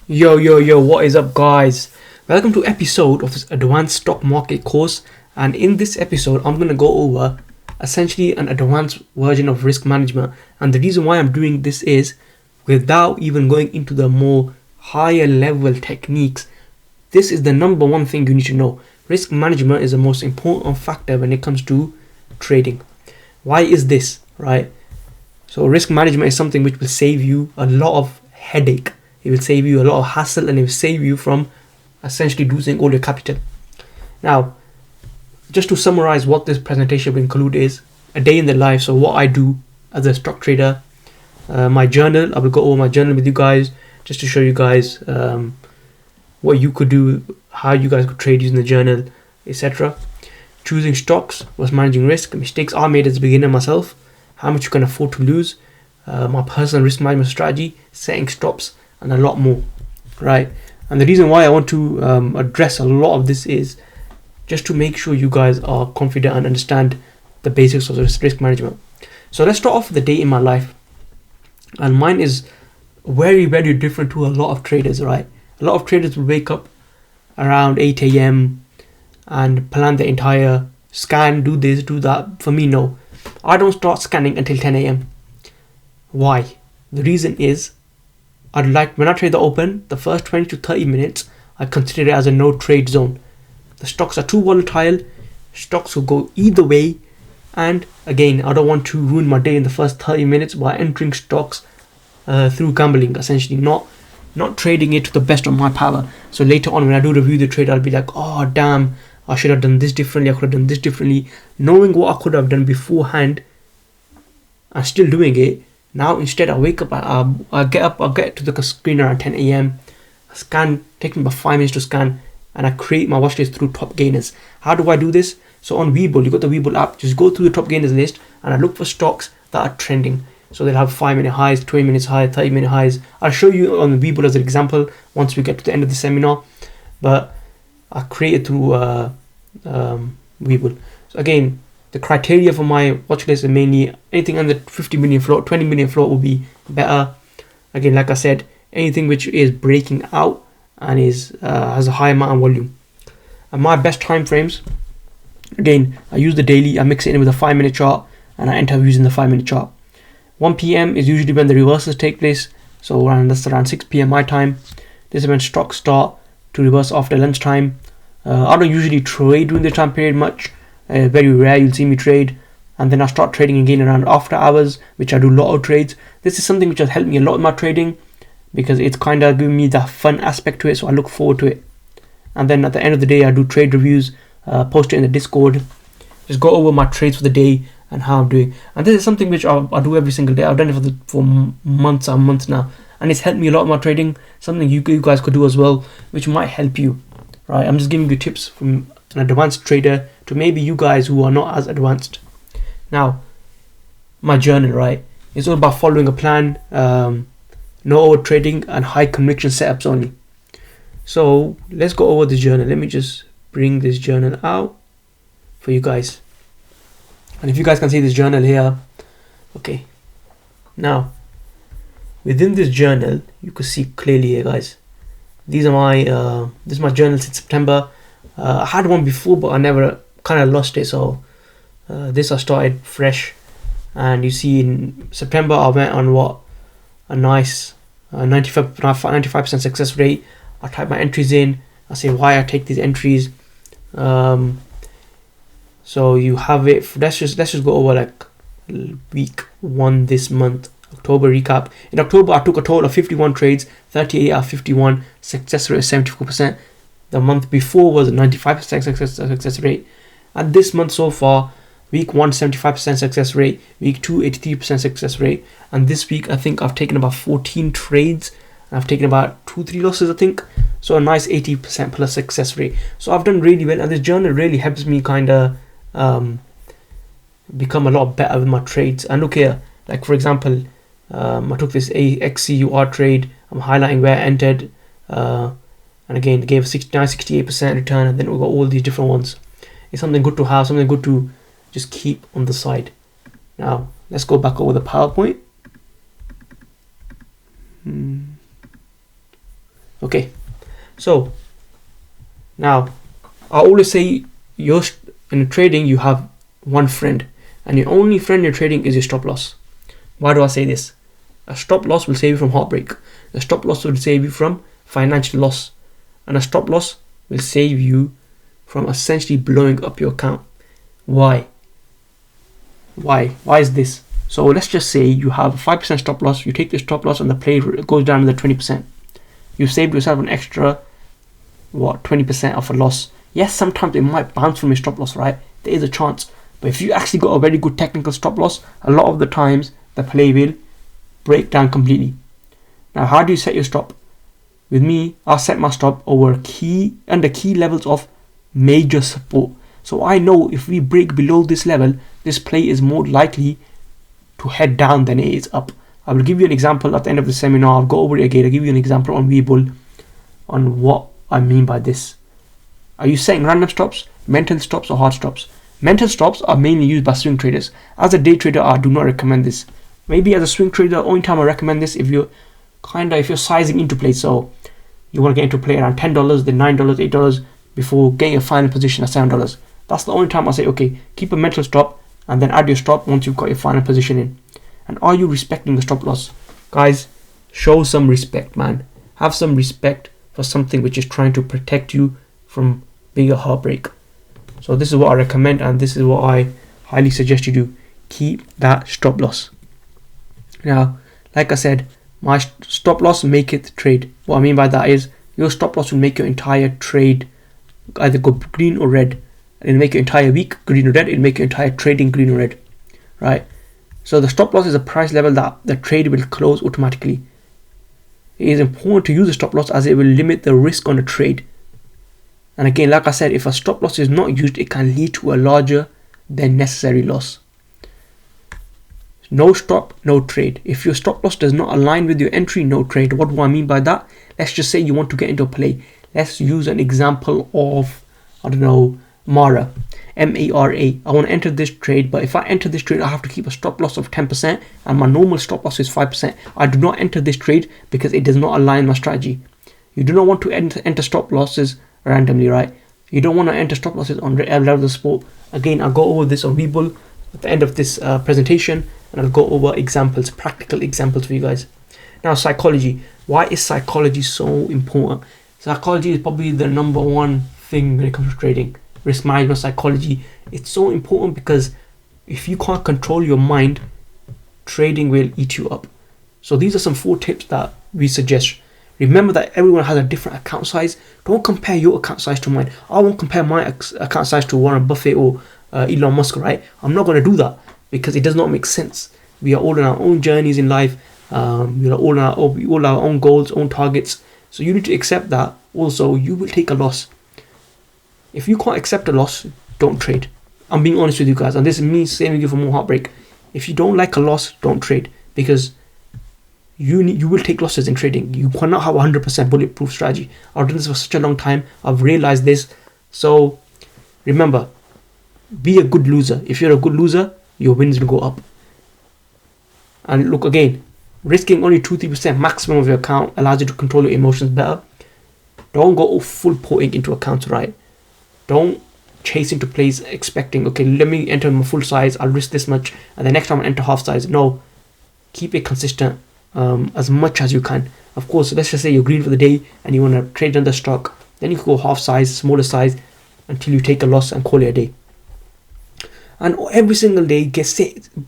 Yo, what is up, guys? Welcome to episode of this advanced stock market course. And in this episode, I'm going to go over essentially an advanced version of risk management. And the reason why I'm doing this is without even going into the more higher level techniques. This is the number one thing you need to know. Risk management is the most important factor when it comes to trading. Why is this, right? So risk management is something which will save you a lot of headache. It will save you a lot of hassle, and it will save you from essentially losing all your capital. Now, just to summarize what this presentation will include is a day in the life. So what I do as a stock trader, my journal. I will go over my journal with you guys just to show you guys what you could do, how you guys could trade using the journal, etc. Choosing stocks was managing risk, mistakes I made as a beginner myself, how much you can afford to lose, my personal risk management strategy, setting stops, and a lot more, right? And the reason why I want to address a lot of this is just to make sure you guys are confident and understand the basics of risk management. So let's start off with the day in my life, and mine is very different to a lot of traders, right? A lot of traders will wake up around 8 a.m. and plan the entire scan, do this, do that. For me, no, I don't start scanning until 10 a.m. Why? The reason is when I trade the open, the first 20 to 30 minutes, I consider it as a no trade zone. The stocks are too volatile, stocks will go either way, and again, I don't want to ruin my day in the first 30 minutes by entering stocks through gambling, essentially, not trading it to the best of my power. So later on when I do review the trade, I'll be like, oh damn, I should have done this differently, I could have done this differently. Knowing what I could have done beforehand and still doing it, now instead I wake up, I get to the screen around 10 a.m. I scan, take me about 5 minutes to scan, and I create my watch list through top gainers. How do I do this? So on Webull, you got the Webull app, just go through the top gainers list and I look for stocks that are trending. So they'll have 5-minute highs, 20 minutes highs, 30-minute highs. I'll show you on the Webull as an example once we get to the end of the seminar, but I create it through Webull. So again, the criteria for my watch list is mainly anything under 50 million float, 20 million float will be better. Again, like I said, anything which is breaking out and has a high amount of volume. And my best time frames, again, I use the daily, I mix it in with a 5-minute chart, and I enter using the 5-minute chart. 1 p.m. is usually when the reversals take place, so that's around 6 p.m. my time. This is when stocks start to reverse after lunchtime. I don't usually trade during the time period much. Very rare you'll see me trade, and then I start trading again around after hours, which I do lotto trades. This is something which has helped me a lot in my trading because it's kind of giving me the fun aspect to it, so I look forward to it. And then at the end of the day, I do trade reviews, post it in the Discord, just go over my trades for the day and how I'm doing. And this is something which I do every single day. I've done it for months and months now, and it's helped me a lot in my trading. Something you guys could do as well, which might help you, right? I'm just giving you tips from an advanced trader to maybe you guys who are not as advanced. Now, my journal, right? It's all about following a plan, no over trading, and high conviction setups only. So let's go over the journal. Let me just bring this journal out for you guys. And if you guys can see this journal here, okay. Now, within this journal, you can see clearly here, guys. These are my this is my journal since September. I had one before, but I never kind of lost it. So this I started fresh, and you see in September I went on a nice 95% success rate. I type my entries in. I say why I take these entries. So you have it. Let's just go over like week 1 this month. October recap. In October, I took a total of 51 trades, 38 out of 51, success rate 74%. The month before was a 95% success rate. And this month so far, week 1, 75% success rate, week 2, 83% success rate. And this week, I think I've taken about 14 trades. I've taken about 2-3 losses, I think. So a nice 80% plus success rate. So I've done really well. And this journal really helps me kind of become a lot better with my trades. And look here, like for example, I took this XCUR trade. I'm highlighting where I entered, and again it gave 68% return, and then we got all these different ones. It's something good to have, something good to just keep on the side. Now let's go back over the PowerPoint. Okay, so now I always say in trading you have one friend, and your only friend in trading is your stop loss. Why do I say this? A stop loss will save you from heartbreak. A stop loss will save you from financial loss, and a stop loss will save you from essentially blowing up your account. Why? Why is this? So let's just say you have a 5% stop loss. You take the stop loss and the play goes down to the 20%. You've saved yourself an extra 20% of a loss. Yes, sometimes it might bounce from your stop loss, right? There is a chance. But if you actually got a very good technical stop loss, a lot of the times the play will break down completely. Now, how do you set your stop? With me, I set my stop under key levels of major support. So I know if we break below this level, this play is more likely to head down than it is up. I will give you an example at the end of the seminar. I'll go over it again. I'll give you an example on Webull on what I mean by this. Are you setting random stops, mental stops, or hard stops? Mental stops are mainly used by swing traders. As a day trader, I do not recommend this. Maybe as a swing trader, the only time I recommend this if you're sizing into play. So you want to get into play around $10, then $9, $8 before getting a final position at $7. That's the only time I say, okay, keep a mental stop and then add your stop once you've got your final position in. And are you respecting the stop loss? Guys, show some respect, man. Have some respect for something which is trying to protect you from bigger heartbreak. So this is what I recommend, and this is what I highly suggest you do. Keep that stop loss. Now, like I said, my stop loss make it trade. What I mean by that is your stop loss will make your entire trade either go green or red. It'll make your entire week green or red. It'll make your entire trading green or red, right? So the stop loss is a price level that the trade will close automatically. It is important to use a stop loss as it will limit the risk on a trade. And again, like I said, if a stop loss is not used, it can lead to a larger than necessary loss. No stop, no trade. If your stop loss does not align with your entry, no trade. What do I mean by that? Let's just say you want to get into a play. Let's use an example of, Mara. M-A-R-A. I want to enter this trade, but if I enter this trade, I have to keep a stop loss of 10% and my normal stop loss is 5%. I do not enter this trade because it does not align my strategy. You do not want to enter stop losses randomly, right? You don't want to enter stop losses on level of support. Again, I'll go over this on Webull at the end of this presentation, and I'll go over examples, practical examples for you guys. Now, psychology. Why is psychology so important? Psychology is probably the number one thing when it comes to trading. Risk management psychology. It's so important because if you can't control your mind, trading will eat you up. So these are some 4 tips that we suggest. Remember that everyone has a different account size. Don't compare your account size to mine. I won't compare my account size to Warren Buffett or Elon Musk, right? I'm not going to do that because it does not make sense. We are all on our own journeys in life. We are all our own goals, own targets. So you need to accept that. Also, you will take a loss. If you can't accept a loss, don't trade. I'm being honest with you guys, and this is me saving you from more heartbreak. If you don't like a loss, don't trade, because you will take losses in trading. You cannot have a 100% bulletproof strategy. I've done this for such a long time. I've realized this. So remember, be a good loser. If you're a good loser, your wins will go up. And look, again, risking only 2-3% maximum of your account allows you to control your emotions better. Don't go full porting into accounts, right? Don't chase into plays expecting, okay, let me enter my full size, I'll risk this much, and the next time I enter half size. No, keep it consistent as much as you can. Of course, let's just say you're green for the day and you want to trade on the stock, then you can go half size, smaller size, until you take a loss and call it a day. And every single day,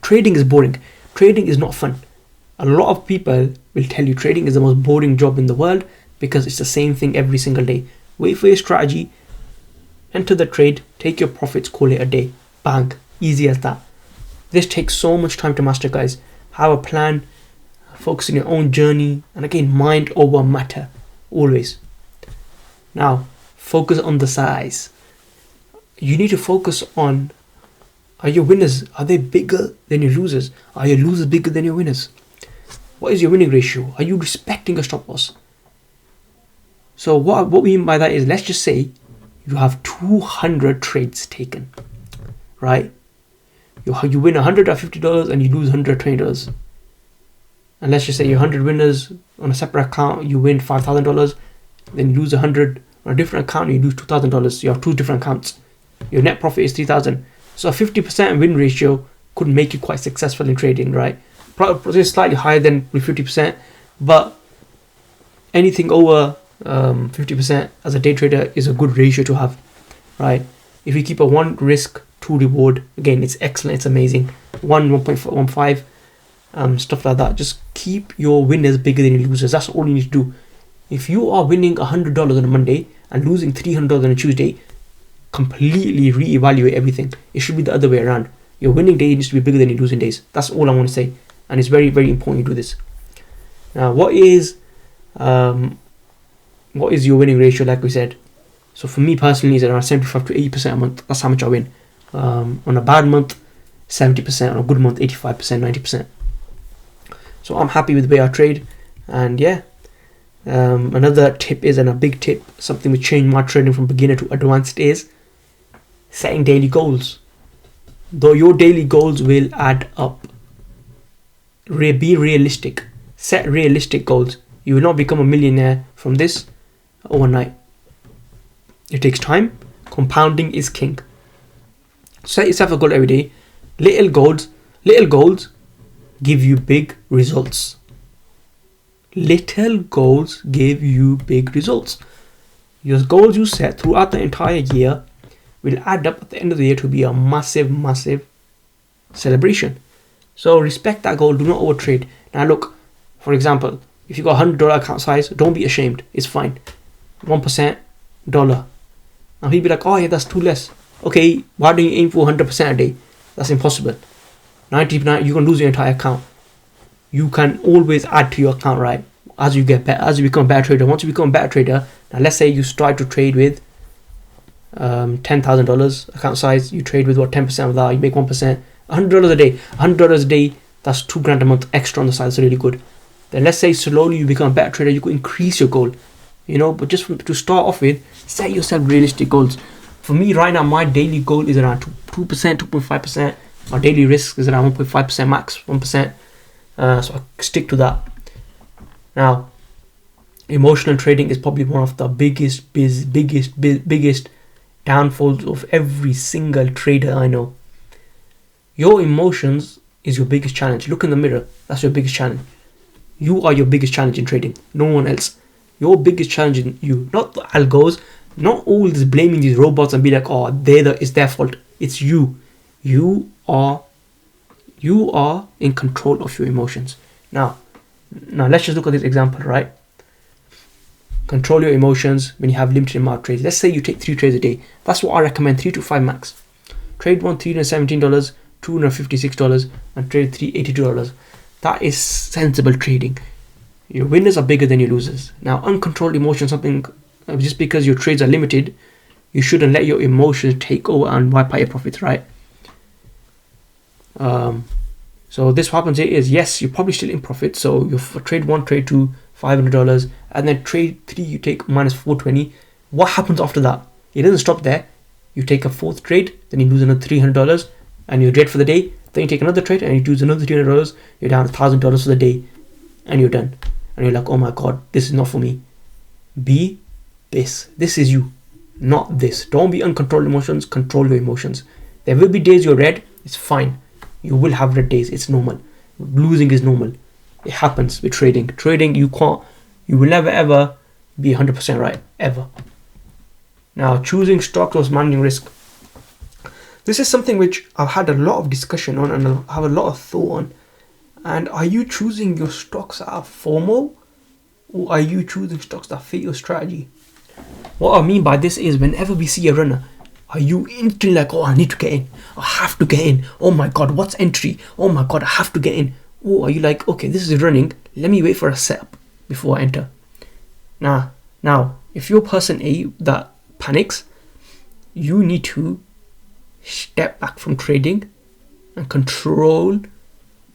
trading is boring. Trading is not fun. A lot of people will tell you trading is the most boring job in the world because it's the same thing every single day. Wait for your strategy, enter the trade, take your profits, call it a day. Bang. Easy as that. This takes so much time to master, guys. Have a plan, focus on your own journey, and again, mind over matter. Always. Now, focus on the size. You need to focus on, are your winners, are they bigger than your losers? Are your losers bigger than your winners? What is your winning ratio? Are you respecting a stop loss? So what we mean by that is, let's just say you have 200 trades taken, right? You win $150 and you lose $120. And let's just say you're 100 winners on a separate account, you win $5,000. then you lose 100. On a different account, you lose $2,000. You have two different accounts. Your net profit is 3,000. So a 50% win ratio could make you quite successful in trading, right? Probably slightly higher than 50%, but anything over 50% as a day trader is a good ratio to have, right? If you keep a 1 risk, 2 reward, again, it's excellent, it's amazing. 1.15, stuff like that. Just keep your winners bigger than your losers. That's all you need to do. If you are winning $100 on a Monday and losing $300 on a Tuesday, completely reevaluate everything. It should be the other way around. Your winning day needs to be bigger than your losing days. That's all I want to say, and it's very, very important you do this. Now, what is your winning ratio? Like we said, so for me personally, it's around 75 to 80% a month. That's how much I win. On a bad month, 70%. On a good month, 85%, 90%. So I'm happy with the way I trade, and yeah. Another tip is, and a big tip, something which changed my trading from beginner to advanced, is setting daily goals. Though your daily goals will add up, be realistic. Set realistic goals. You will not become a millionaire from this overnight. It takes time. Compounding is king. Set yourself a goal every day. Little goals give you big results. Little goals give you big results. Your goals you set throughout the entire year will add up at the end of the year to be a massive, massive celebration. So respect that goal. Do not overtrade. Now look, for example, if you got $100 account size, don't be ashamed. It's fine. 1% dollar. Now people be like, oh yeah, that's too less. Okay, why don't you aim for 100% a day? That's impossible. 90%, you're gonna lose your entire account. You can always add to your account, right? As you get better, as you become a better trader. Once you become a better trader, now let's say you start to trade with $10,000 account size. You trade with 10% of that. You make 1%. $100 a day. $100 a day. That's $2,000 a month extra on the side. That's really good. Then let's say slowly you become a better trader. You could increase your goal, but just to start off with, set yourself realistic goals. For me right now, my daily goal is around 2%, 2.5%. My daily risk is around 1.5% max, 1%. So I stick to that. Now, emotional trading is probably one of the biggest downfalls of every single trader I know. Your emotions is your biggest challenge. Look in the mirror. That's your biggest challenge. You are your biggest challenge in trading. No one else. Your biggest challenge in you, not the algos, not all this blaming these robots and be like, oh, it's their fault. It's you. You are in control of your emotions. Now let's just look at this example, right? Control your emotions when you have limited amount of trades. Let's say you take 3 trades a day. That's what I recommend, 3 to 5 max. Trade 1, $317, $256, and trade 3, $82. That is sensible trading. Your winners are bigger than your losers. Now, uncontrolled emotions, something just because your trades are limited, you shouldn't let your emotions take over and wipe out your profits, right? So this what happens is, yes, you're probably still in profit. So you trade 1, trade 2, $500, and then trade 3, you take minus 420. What happens after that? It doesn't stop there. You take a 4th trade, then you lose another $300, and you're dead for the day. Then you take another trade and you lose another $300. You're down $1,000 for the day, and you're done. And you're like, oh my god, this is not for me. Be this. This is you, not this. Don't be uncontrolled emotions. Control your emotions. There will be days you're red. It's fine. You will have red days. It's normal. Losing is normal. It happens with trading. Trading, you will never ever be 100% right, ever. Now, choosing stocks versus managing risk. This is something which I've had a lot of discussion on and I have a lot of thought on. And are you choosing your stocks that are FOMO, or are you choosing stocks that fit your strategy? What I mean by this is, whenever we see a runner, are you instantly like, oh, I need to get in, I have to get in, oh my god, what's entry, oh my god, I have to get in? Or are you like, okay, this is running, let me wait for a setup before I enter? Now, if you're person A that panics, you need to step back from trading and control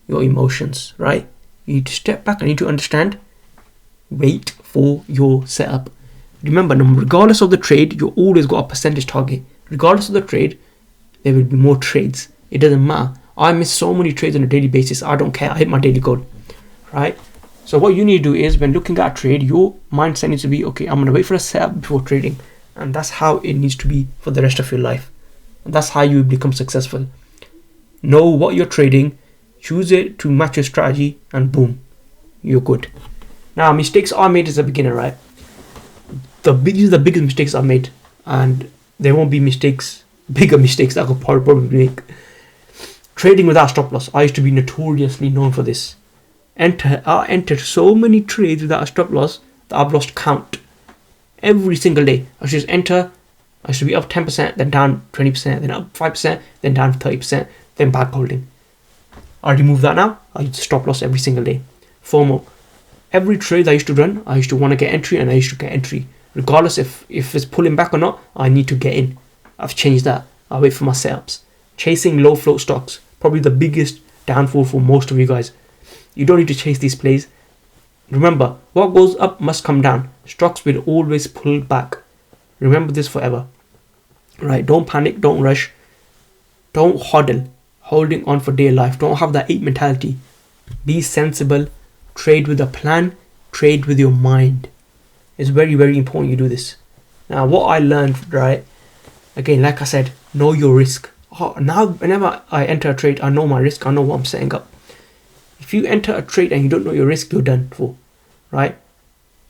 your emotions, right? You need to step back and you need to understand, wait for your setup. Remember, regardless of the trade, you always got a percentage target. Regardless of the trade, there will be more trades. It doesn't matter. I miss so many trades on a daily basis. I don't care. I hit my daily goal, right? So what you need to do is, when looking at a trade, your mindset needs to be, okay, I'm going to wait for a setup before trading. And that's how it needs to be for the rest of your life. And that's how you become successful. Know what you're trading, choose it to match your strategy, and boom, you're good. Now, mistakes are made as a beginner, right? These are the biggest mistakes I've made, and there won't be bigger mistakes that I could probably make. Trading without stop loss. I used to be notoriously known for this. I entered so many trades without a stop loss that I've lost count. Every single day, I should just enter. I should be up 10%, then down 20%, then up 5%, then down 30%, then back holding. I remove that now. I use stop loss every single day. FOMO. Every trade I used to run, I used to want to get entry, and I used to get entry. Regardless if it's pulling back or not, I need to get in. I've changed that. I wait for my setups. Chasing low float stocks. Probably the biggest downfall for most of you guys. You don't need to chase these plays. Remember, what goes up must come down. Stocks will always pull back. Remember this forever. Right? Don't panic. Don't rush. Don't hodl. Holding on for dear life. Don't have that ape mentality. Be sensible. Trade with a plan. Trade with your mind. It's very, very important you do this. Now, what I learned, right? Again, like I said, know your risk. Now, whenever I enter a trade, I know my risk. I know what I'm setting up. If you enter a trade and you don't know your risk, you're done for, right?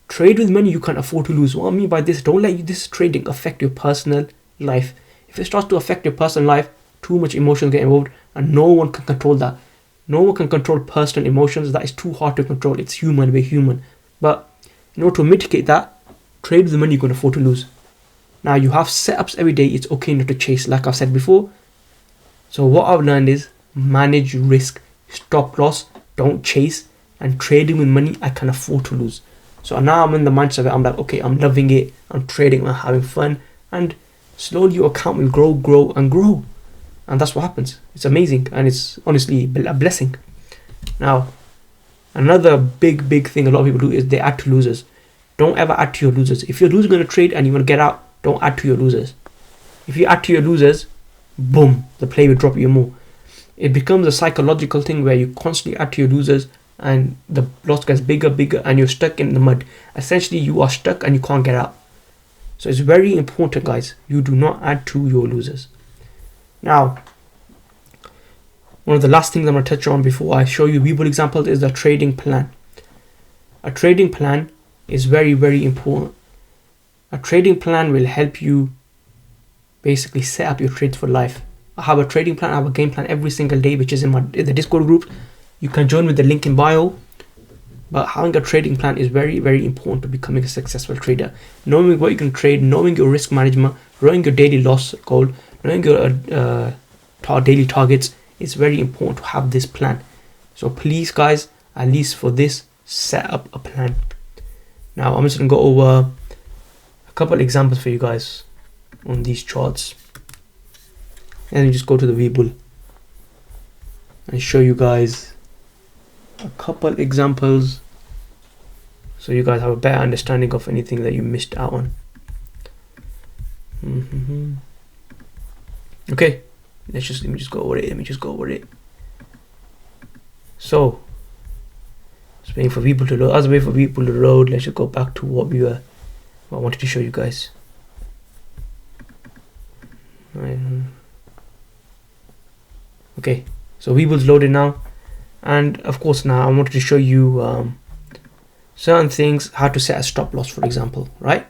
Trade with money you can't afford to lose. What I mean by this, don't let this trading affect your personal life. If it starts to affect your personal life, too much emotions get involved, and no one can control that. No one can control personal emotions. That is too hard to control. It's human. We're human. But in order to mitigate that, trade with the money you can afford to lose. Now, you have setups every day. It's okay not to chase, like I've said before. So what I've learned is manage risk, stop loss, don't chase, and trading with money I can afford to lose. So now I'm in the mindset where I'm like, okay, I'm loving it, I'm trading, I'm having fun, and slowly your account will grow, and that's what happens. It's amazing, and it's honestly a blessing. Now, another big thing a lot of people do is they add to losers. Don't ever add to your losers. If you're losing on a trade and you want to get out, don't add to your losers. If you add to your losers, boom, the play will drop you more. It becomes a psychological thing where you constantly add to your losers and the loss gets bigger, and you're stuck in the mud. Essentially, you are stuck and you can't get out. So it's very important, guys. You do not add to your losers. Now, one of the last things I'm going to touch on before I show you Webull examples is the trading plan. A trading plan is very, very important. A trading plan will help you basically set up your trades for life. I have a trading plan, I have a game plan every single day, which is in the Discord group. You can join with the link in bio. But having a trading plan is very, very important to becoming a successful trader. Knowing what you can trade, knowing your risk management, knowing your daily loss goal, knowing your daily targets, it's very important to have this plan. So please, guys, at least for this, set up a plan. Now, I'm just going to go over a couple examples for you guys on these charts. And then just go to the Webull and show you guys a couple examples so you guys have a better understanding of anything that you missed out on. Okay, let me just go over it. So, just waiting for people to load. As I wait for people to load, let's just go back to what I wanted to show you guys. Okay, so Webull's loaded now, and of course now I wanted to show you certain things, how to set a stop loss, for example, right?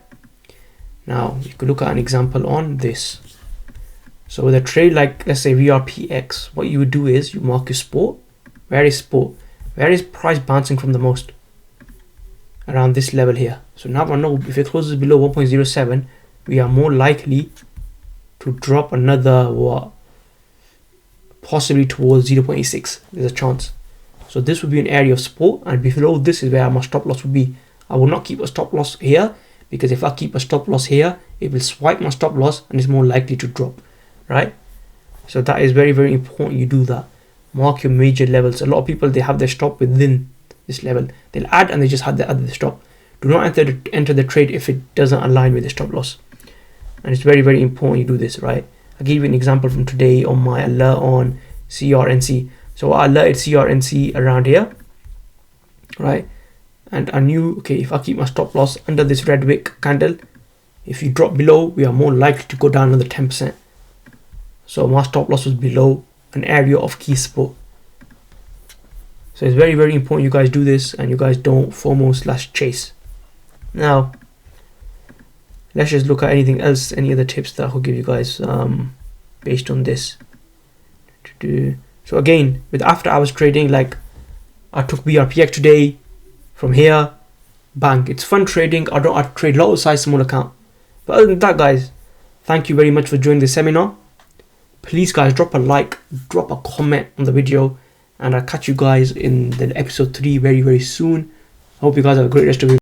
Now you could look at an example on this. So with a trade like, let's say VRPX, what you would do is you mark your support. Where is support? Where is price bouncing from the most? Around this level here. So now I know if it closes below 1.07, we are more likely to drop another possibly towards 0.86. There's a chance. So this would be an area of support, and below this is where my stop loss would be. I will not keep a stop loss here, because if I keep a stop loss here, it will swipe my stop loss and is more likely to drop, right? So that is very, very important you do that. Mark your major levels. A lot of people, they have their stop within this level. They'll add and they just have the stop. Do not enter the trade if it doesn't align with the stop loss. And it's very, very important you do this, right? I'll give you an example from today on my alert on CRNC. So I alerted CRNC around here, right? And I knew, okay, if I keep my stop loss under this red wick candle, if you drop below, we are more likely to go down another 10%. So my stop loss was below an area of key support. So it's very, very important you guys do this and you guys don't FOMO/chase. Now, let's just look at anything else, any other tips that I could give you guys based on this. So again, with after hours trading, like I took BRPX today from here, bang, it's fun trading. I trade lot size small account. But other than that, guys, thank you very much for joining the seminar. Please guys, drop a like, drop a comment on the video, and I'll catch you guys in the episode 3 very, very soon. I hope you guys have a great rest of your